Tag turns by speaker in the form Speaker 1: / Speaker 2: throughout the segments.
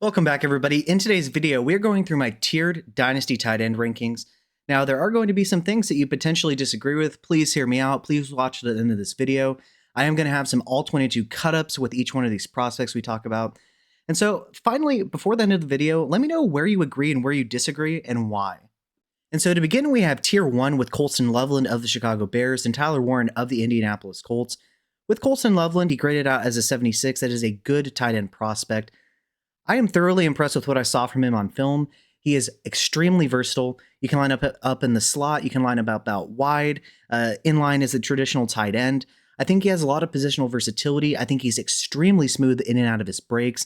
Speaker 1: Welcome back, everybody. In today's video, we're going through my tiered Dynasty tight end rankings. Now, there are going to be some things that you potentially disagree with. Please hear me out. Please watch to the end of this video. I am going to have some all 22 cut-ups with each one of these prospects we talk about. And so, finally, before the end of the video, let me know where you agree and where you disagree and why. And so, to begin, we have Tier 1 with Lovelin of the Chicago Bears and Tyler Warren of the Indianapolis Colts. With Lovelin, he graded out as a 76. That is a good tight end prospect. I am thoroughly impressed with what I saw from him on film. He is extremely versatile. You can line up in the slot. You can line up out wide. Inline is a traditional tight end. I think he has a lot of positional versatility. I think he's extremely smooth in and out of his breaks.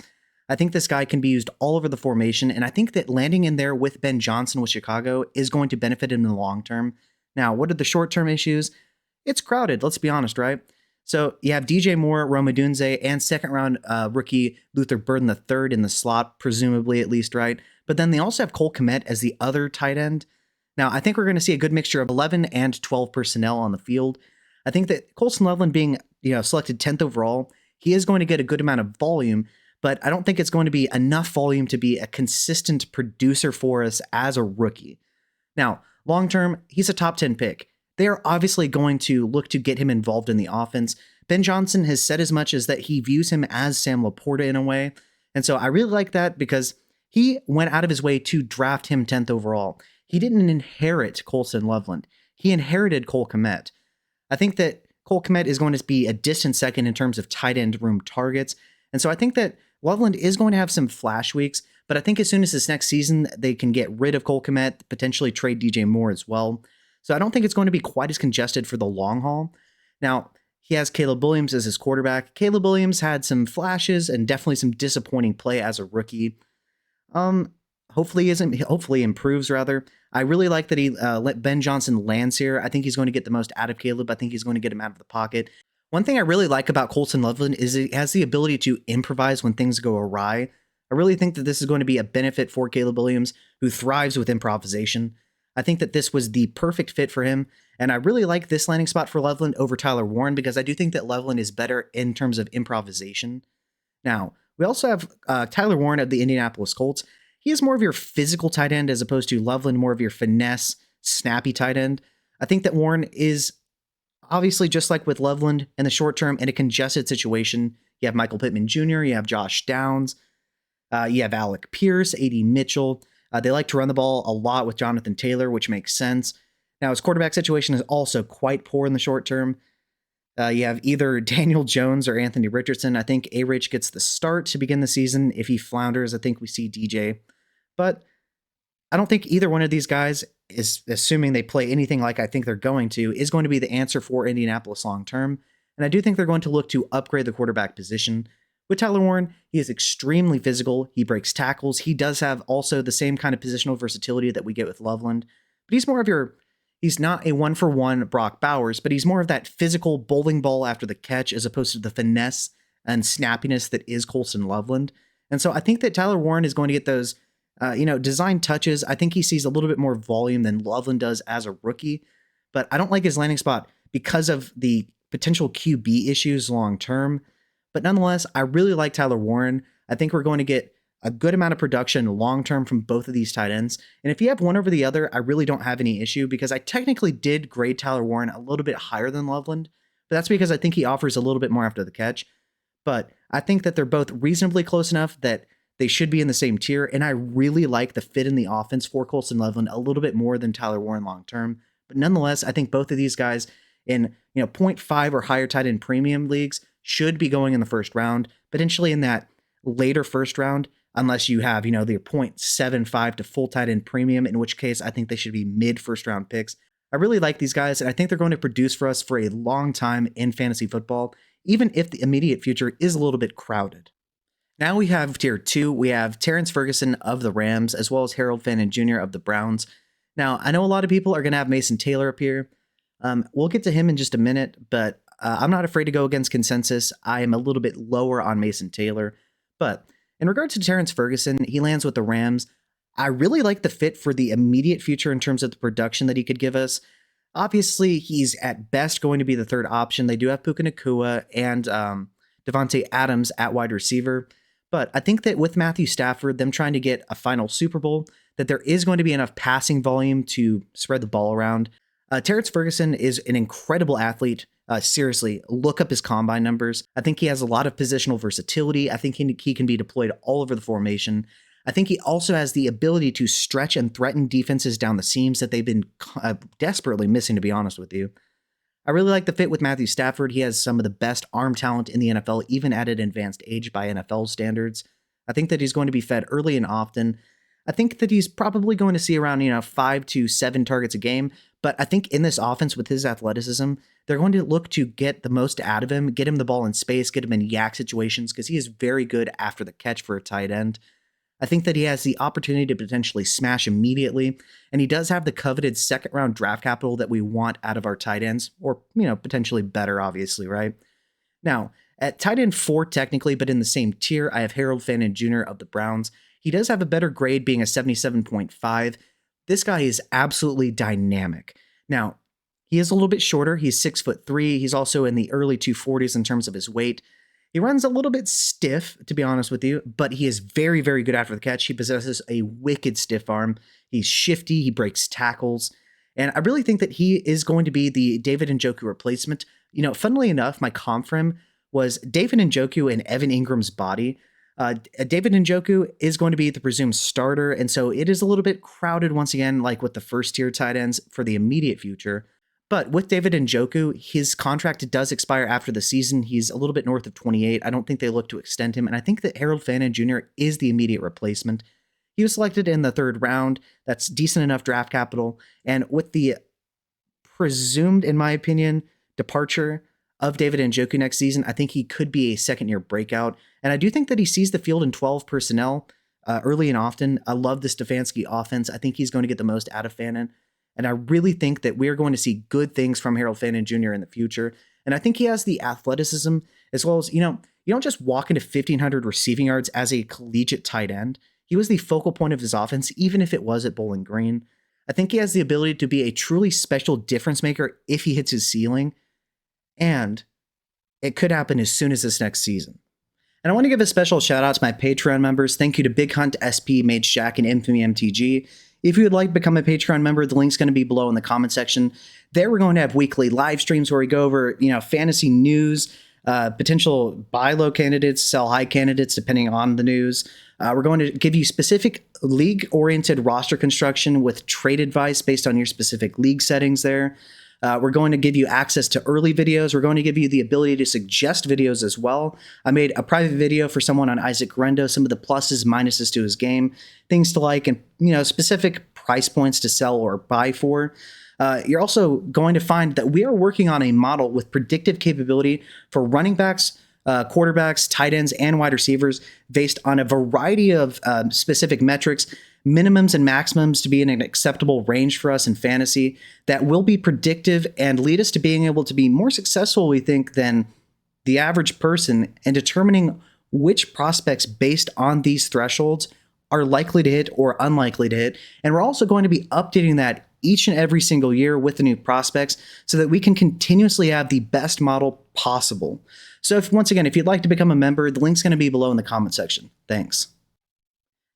Speaker 1: I think this guy can be used all over the formation, and I think that landing in there with Ben Johnson with Chicago is going to benefit him in the long term. Now, what are the short-term issues? It's crowded, let's be honest, right? So you have DJ Moore, Rome Odunze, and second-round rookie Luther Burden III in the slot, presumably at least, right? But then they also have Cole Kmet as the other tight end. Now, I think we're going to see a good mixture of 11 and 12 personnel on the field. I think that Colson Lovelin being selected 10th overall, he is going to get a good amount of volume, but I don't think it's going to be enough volume to be a consistent producer for us as a rookie. Now, long-term, he's a top 10 pick. They are obviously going to look to get him involved in the offense. Ben Johnson has said as much as that he views him as Sam Laporta in a way. And so I really like that because he went out of his way to draft him 10th overall. He didn't inherit Colson Lovelin. He inherited Cole Kmet. I think that Cole Kmet is going to be a distant second in terms of tight end room targets. And so I think that Loveland is going to have some flash weeks, but I think as soon as this next season, they can get rid of Cole Kmet, potentially trade DJ Moore as well. So I don't think it's going to be quite as congested for the long haul. Now, he has Caleb Williams as his quarterback. Caleb Williams had some flashes and definitely some disappointing play as a rookie. Hopefully improves rather. I really like that he let Ben Johnson lands here. I think he's going to get the most out of Caleb. I think he's going to get him out of the pocket. One thing I really like about Colson Lovelin is he has the ability to improvise when things go awry. I really think that this is going to be a benefit for Caleb Williams, who thrives with improvisation. I think that this was the perfect fit for him, and I really like this landing spot for Lovelin over Tyler Warren because I do think that Lovelin is better in terms of improvisation. Now, we also have Tyler Warren of the Indianapolis Colts. He is more of your physical tight end as opposed to Lovelin, more of your finesse, snappy tight end. I think that Warren is obviously just like with Lovelin in the short term in a congested situation. You have Michael Pittman Jr., you have Josh Downs, you have Alec Pierce, A.D. Mitchell. They like to run the ball a lot with Jonathan Taylor, which makes sense. Now, his quarterback situation is also quite poor in the short term. You have either Daniel Jones or Anthony Richardson. I think A-Rich gets the start to begin the season. If he flounders, I think we see DJ. But I don't think either one of these guys is, assuming they play anything like I think they're going to, is going to be the answer for Indianapolis long term. And I do think they're going to look to upgrade the quarterback position. With Tyler Warren, he is extremely physical. He breaks tackles. He does have also the same kind of positional versatility that we get with Loveland. But he's more of he's not a one-for-one Brock Bowers, but he's more of that physical bowling ball after the catch as opposed to the finesse and snappiness that is Colson Loveland. And so I think that Tyler Warren is going to get those, design touches. I think he sees a little bit more volume than Loveland does as a rookie, but I don't like his landing spot because of the potential QB issues long-term. But nonetheless, I really like Tyler Warren. I think we're going to get a good amount of production long-term from both of these tight ends. And if you have one over the other, I really don't have any issue because I technically did grade Tyler Warren a little bit higher than Loveland, but that's because I think he offers a little bit more after the catch. But I think that they're both reasonably close enough that they should be in the same tier. And I really like the fit in the offense for Colson Loveland a little bit more than Tyler Warren long-term. But nonetheless, I think both of these guys in 0.5 or higher tight end premium leagues should be going in the first round, potentially in that later first round, unless you have, the 0.75 to full tight end premium, in which case I think they should be mid first round picks. I really like these guys, and I think they're going to produce for us for a long time in fantasy football, even if the immediate future is a little bit crowded. Now we have tier 2. We have Terrence Ferguson of the Rams, as well as Harold Fannon Jr. of the Browns. Now, I know a lot of people are going to have Mason Taylor up here. We'll get to him in just a minute, but I'm not afraid to go against consensus. I am a little bit lower on Mason Taylor. But in regards to Terrence Ferguson, he lands with the Rams. I really like the fit for the immediate future in terms of the production that he could give us. Obviously, he's at best going to be the third option. They do have Puka Nacua and Devontae Adams at wide receiver. But I think that with Matthew Stafford, them trying to get a final Super Bowl, that there is going to be enough passing volume to spread the ball around. Terrence Ferguson is an incredible athlete. Seriously, look up his combine numbers. I think he has a lot of positional versatility. I think he can be deployed all over the formation. I think he also has the ability to stretch and threaten defenses down the seams that they've been desperately missing, to be honest with you. I really like the fit with Matthew Stafford. He has some of the best arm talent in the NFL, even at an advanced age by NFL standards. I think that he's going to be fed early and often. I think that he's probably going to see around, 5 to 7 targets a game. But I think in this offense with his athleticism, they're going to look to get the most out of him, get him the ball in space, get him in yak situations, because he is very good after the catch for a tight end. I think that he has the opportunity to potentially smash immediately, and he does have the coveted second round draft capital that we want out of our tight ends, or, potentially better, obviously, right? Now, at tight end 4 technically, but in the same tier, I have Harold Fannon Jr. of the Browns. He does have a better grade, being a 77.5. This guy is absolutely dynamic. Now, he is a little bit shorter. He's 6'3". He's also in the early 240s in terms of his weight. He runs a little bit stiff, to be honest with you, but he is very, very good after the catch. He possesses a wicked stiff arm. He's shifty. He breaks tackles. And I really think that he is going to be the David Njoku replacement. Funnily enough, my comp for him was David Njoku and Evan Ingram's body. David Njoku is going to be the presumed starter, and so it is a little bit crowded once again, like with the first tier tight ends for the immediate future. But with David Njoku, his contract does expire after the season. He's a little bit north of 28. I don't think they look to extend him, and I think that Harold Fannon Jr. is the immediate replacement. He was selected in the 3rd round. That's decent enough draft capital, and with the presumed, in my opinion, departure of David Njoku next season, I think he could be a second-year breakout. And I do think that he sees the field in 12 personnel early and often. I love the Stefanski offense. I think he's going to get the most out of Fannon. And I really think that we're going to see good things from Harold Fannon Jr. in the future. And I think he has the athleticism as well as, you don't just walk into 1,500 receiving yards as a collegiate tight end. He was the focal point of his offense, even if it was at Bowling Green. I think he has the ability to be a truly special difference maker if he hits his ceiling. And it could happen as soon as this next season. And I want to give a special shout out to my Patreon members. Thank you to Big Hunt, SP, Made Shaq, and Infamy MTG. If you would like to become a Patreon member, the link's going to be below in the comment section. There we're going to have weekly live streams where we go over, fantasy news, potential buy low candidates, sell high candidates, depending on the news. We're going to give you specific league-oriented roster construction with trade advice based on your specific league settings there. We're going to give you access to early videos. We're going to give you the ability to suggest videos as well. I made a private video for someone on Isaac Rendo, some of the pluses, minuses to his game, things to like, and specific price points to sell or buy for. You're also going to find that we are working on a model with predictive capability for running backs, quarterbacks, tight ends, and wide receivers based on a variety of specific metrics, minimums and maximums to be in an acceptable range for us in fantasy that will be predictive and lead us to being able to be more successful, we think, than the average person in determining which prospects based on these thresholds are likely to hit or unlikely to hit. And we're also going to be updating that each and every single year with the new prospects so that we can continuously have the best model possible. So once again, if you'd like to become a member, the link's going to be below in the comment section. Thanks.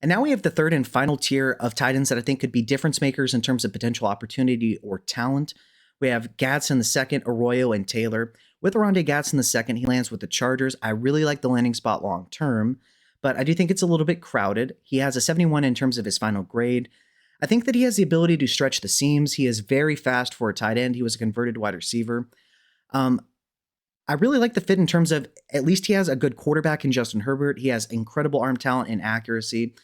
Speaker 1: And now we have the 3rd and final tier of tight ends that I think could be difference makers in terms of potential opportunity or talent. We have Gatson the second, Arroyo, and Taylor. With Oronde Gatson the second, he lands with the Chargers. I really like the landing spot long term, but I do think it's a little bit crowded. He has a 71 in terms of his final grade. I think that he has the ability to stretch the seams. He is very fast for a tight end. He was a converted wide receiver. I really like the fit in terms of at least he has a good quarterback in Justin Herbert. He has incredible arm talent and accuracy.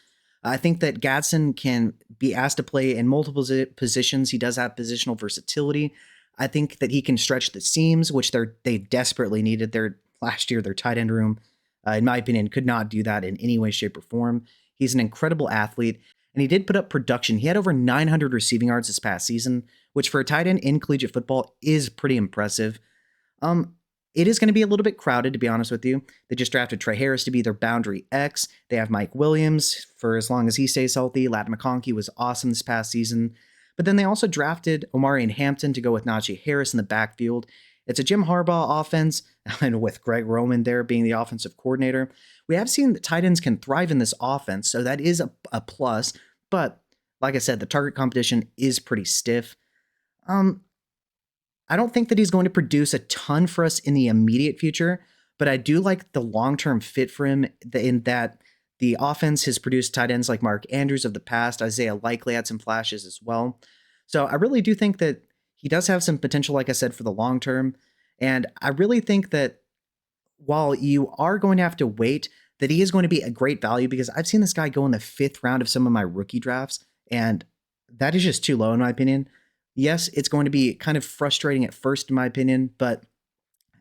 Speaker 1: I think that Gatson can be asked to play in multiple positions. He does have positional versatility. I think that he can stretch the seams, which they desperately needed. Last year, their tight end room, in my opinion, could not do that in any way, shape, or form. He's an incredible athlete, and he did put up production. He had over 900 receiving yards this past season, which for a tight end in collegiate football is pretty impressive. It is going to be a little bit crowded, to be honest with you. They just drafted Trey Harris to be their boundary X. They have Mike Williams for as long as he stays healthy. Ladd McConkey was awesome this past season. But then they also drafted Omarion Hampton to go with Najee Harris in the backfield. It's a Jim Harbaugh offense. and with Greg Roman there being the offensive coordinator, we have seen that tight ends can thrive in this offense, so that is a plus. But like I said, the target competition is pretty stiff. Um, I don't think that he's going to produce a ton for us in the immediate future, but I do like the long-term fit for him in that the offense has produced tight ends like Mark Andrews of the past. Isaiah likely had some flashes as well. So I really do think that he does have some potential, like I said, for the long term. And I really think that while you are going to have to wait, that he is going to be a great value because I've seen this guy go in the 5th round of some of my rookie drafts, and that is just too low in my opinion. Yes, it's going to be kind of frustrating at first, in my opinion, but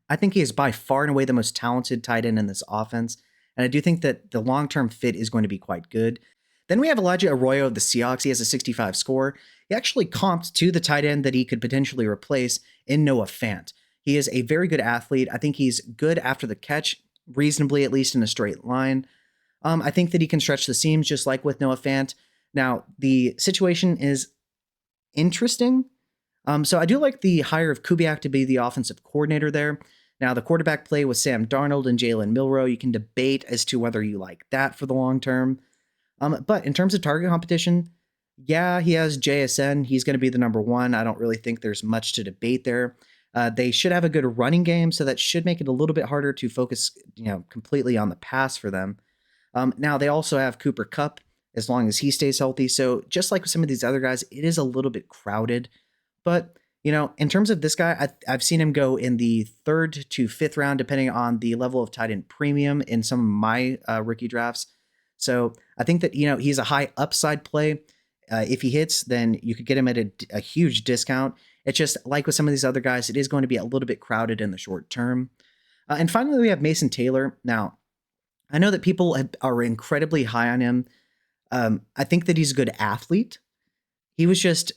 Speaker 1: I think he is by far and away the most talented tight end in this offense. And I do think that the long term fit is going to be quite good. Then we have Elijah Arroyo of the Seahawks. He has a 65 score. He actually comped to the tight end that he could potentially replace in Noah Fant. He is a very good athlete. I think he's good after the catch, reasonably, at least in a straight line. I think that he can stretch the seams just like with Noah Fant. Now, the situation is interesting. So I do like the hire of Kubiak to be the offensive coordinator there. Now, the quarterback play with Sam Darnold and Jalen Milroe, you can debate as to whether you like that for the long term. But in terms of target competition, yeah, he has JSN. He's going to be the number one. I don't really think there's much to debate there. They should have a good running game, so that should make it a little bit harder to focus, completely on the pass for them. Now, they also have Cooper Kupp as long as he stays healthy. So just like with some of these other guys, it is a little bit crowded. But, in terms of this guy, I've seen him go in the 3rd to 5th round, depending on the level of tight end premium in some of my rookie drafts. So I think that, he's a high upside play. If he hits, then you could get him at a huge discount. It's just like with some of these other guys, it is going to be a little bit crowded in the short term. And finally, we have Mason Taylor. Now, I know that people are incredibly high on him. I think that he's a good athlete. He was just,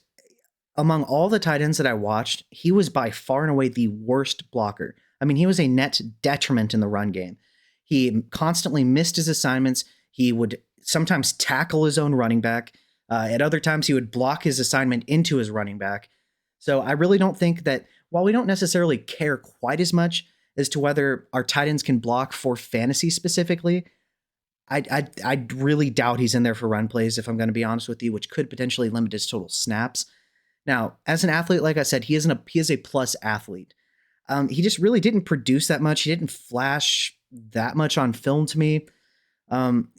Speaker 1: among all the tight ends that I watched, he was by far and away the worst blocker. I mean, he was a net detriment in the run game. He constantly missed his assignments. He would sometimes tackle his own running back. At other times, he would block his assignment into his running back. So I really don't think that, while we don't necessarily care quite as much as to whether our tight ends can block for fantasy specifically, I really doubt he's in there for run plays, if I'm going to be honest with you, which could potentially limit his total snaps. Now, as an athlete, like I said, he is a plus athlete. He just really didn't produce that much. He didn't flash that much on film to me.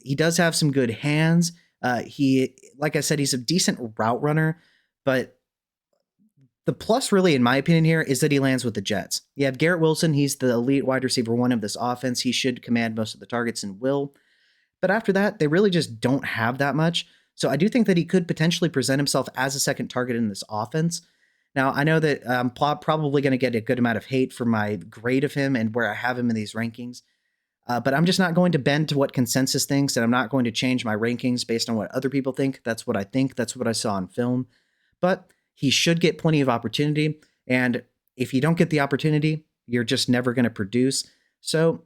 Speaker 1: He does have some good hands. Like I said, he's a decent route runner, but the plus really, in my opinion here, is that he lands with the Jets. You have Garrett Wilson. He's the elite wide receiver 1 of this offense. He should command most of the targets and will. But after that, they really just don't have that much. So I do think that he could potentially present himself as a second target in this offense. Now, I know that I'm probably going to get a good amount of hate for my grade of him and where I have him in these rankings. But I'm just not going to bend to what consensus thinks, and I'm not going to change my rankings based on what other people think. That's what I think. That's what I saw on film. But he should get plenty of opportunity. And if you don't get the opportunity, you're just never going to produce. So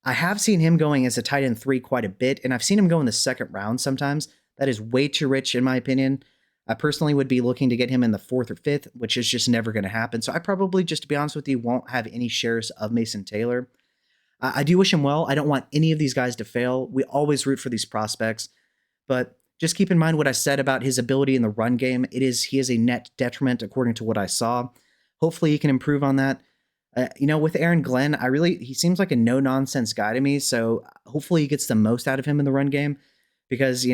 Speaker 1: I have seen him going as a tight end 3 quite a bit, and I've seen him go in the 2nd round sometimes. That is way too rich, in my opinion. I personally would be looking to get him in the 4th or 5th, which is just never going to happen. So I probably, just to be honest with you, won't have any shares of Mason Taylor. I do wish him well. I don't want any of these guys to fail. We always root for these prospects. But just keep in mind what I said about his ability in the run game. He is a net detriment according to what I saw. Hopefully he can improve on that. With Aaron Glenn, he seems like a no-nonsense guy to me. So hopefully he gets the most out of him in the run game. Because,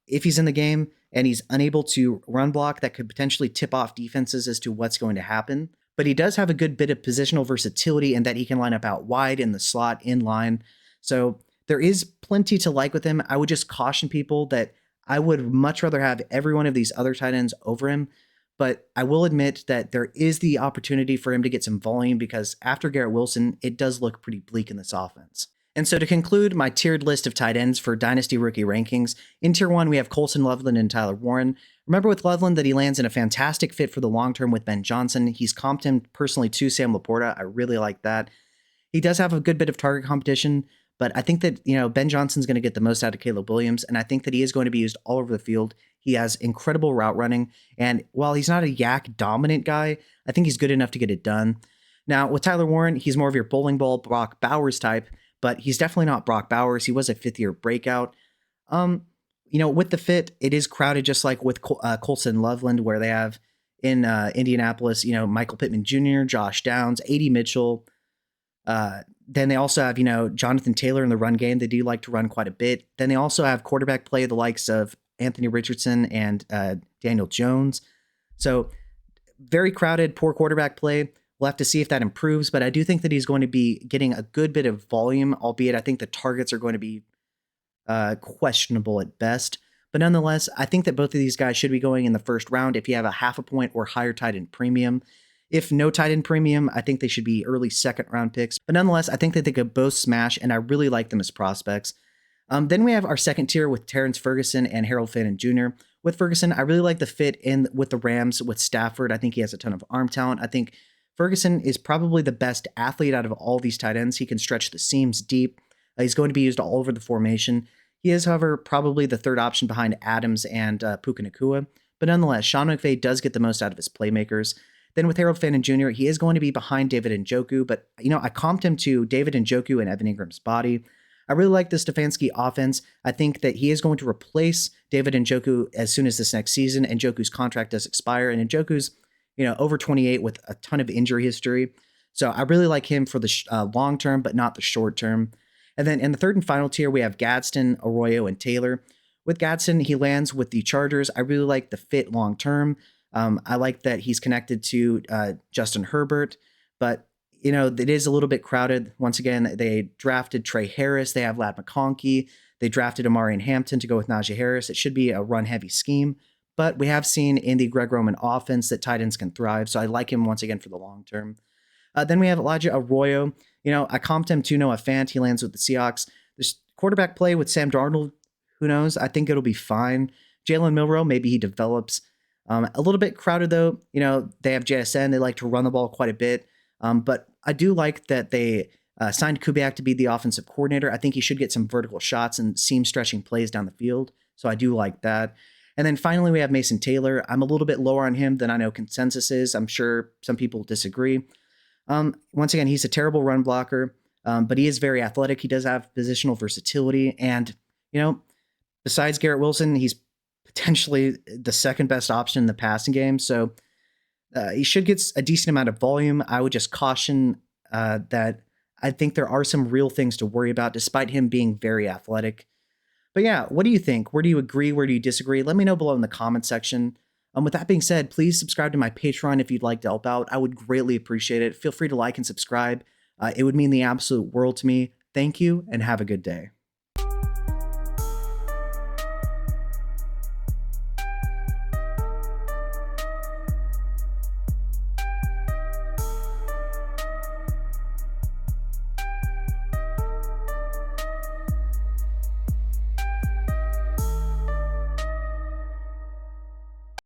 Speaker 1: if he's in the game and he's unable to run block, that could potentially tip off defenses as to what's going to happen. But he does have a good bit of positional versatility in that he can line up out wide, in the slot, in line. So there is plenty to like with him. I would just caution people that I would much rather have every one of these other tight ends over him. But I will admit that there is the opportunity for him to get some volume, because after Garrett Wilson, it does look pretty bleak in this offense. And so to conclude my tiered list of tight ends for Dynasty rookie rankings, in tier 1, we have Colson Lovelin and Tyler Warren. Remember with Lovelin that he lands in a fantastic fit for the long term with Ben Johnson. He's comped him personally to Sam Laporta. I really like that. He does have a good bit of target competition, but I think that, Ben Johnson's going to get the most out of Caleb Williams, and I think that he is going to be used all over the field. He has incredible route running, and while he's not a yak dominant guy, I think he's good enough to get it done. Now, with Tyler Warren, he's more of your bowling ball Brock Bowers type, but he's definitely not Brock Bowers. He was a fifth year breakout. Um, with the fit, it is crowded just like with Colson Loveland, where they have in Indianapolis, Michael Pittman Jr., Josh Downs, A.D. Mitchell. Then they also have, Jonathan Taylor in the run game. They do like to run quite a bit. Then they also have quarterback play, the likes of Anthony Richardson and Daniel Jones. So very crowded, poor quarterback play. We'll have to see if that improves, but I do think that he's going to be getting a good bit of volume, albeit I think the targets are going to be questionable at best. But nonetheless, I think that both of these guys should be going in the first round if you have a half a point or higher tight end premium. If no tight end premium, I think they should be early second round picks. But nonetheless, I think that they could both smash, and I really like them as prospects. Then we have our second tier with Terrence Ferguson and Harold Fannon Jr. With Ferguson, I really like the fit in with the Rams with Stafford. I think he has a ton of arm talent. I think Ferguson is probably the best athlete out of all these tight ends. He can stretch the seams deep. He's going to be used all over the formation. He is, however, probably the third option behind Adams and Puka Nacua. But nonetheless, Sean McVay does get the most out of his playmakers. Then with Harold Fannon Jr., he is going to be behind David Njoku, but I comped him to David Njoku and Evan Ingram's body. I really like the Stefanski offense. I think that he is going to replace David Njoku as soon as this next season. Njoku's contract does expire, and Njoku's over 28 with a ton of injury history. So I really like him for the long term, but not the short term. And then in the third and final tier, we have Gadsden, Arroyo, and Taylor. With Gatson, he lands with the Chargers. I really like the fit long term. I like that he's connected to Justin Herbert, but it is a little bit crowded. Once again, they drafted Trey Harris. They have Ladd McConkey. They drafted Amari Hampton to go with Najee Harris. It should be a run-heavy scheme, but we have seen in the Greg Roman offense that tight ends can thrive, so I like him once again for the long term. Then we have Elijah Arroyo. I comped him to Noah Fant. He lands with the Seahawks. There's quarterback play with Sam Darnold. Who knows? I think it'll be fine. Jalen Milroe, maybe he develops. A little bit crowded, though. They have JSN. They like to run the ball quite a bit. But I do like that they signed Kubiak to be the offensive coordinator. I think he should get some vertical shots and seam stretching plays down the field. So I do like that. And then finally, we have Mason Taylor. I'm a little bit lower on him than I know consensus is. I'm sure some people disagree. Once again, he's a terrible run blocker, but he is very athletic. He does have positional versatility. And, besides Garrett Wilson, he's potentially the second best option in the passing game. So he should get a decent amount of volume. I would just caution that I think there are some real things to worry about, despite him being very athletic. But yeah, what do you think? Where do you agree? Where do you disagree? Let me know below in the comment section. With that being said, please subscribe to my Patreon if you'd like to help out. I would greatly appreciate it. Feel free to like and subscribe. It would mean the absolute world to me. Thank you and have a good day.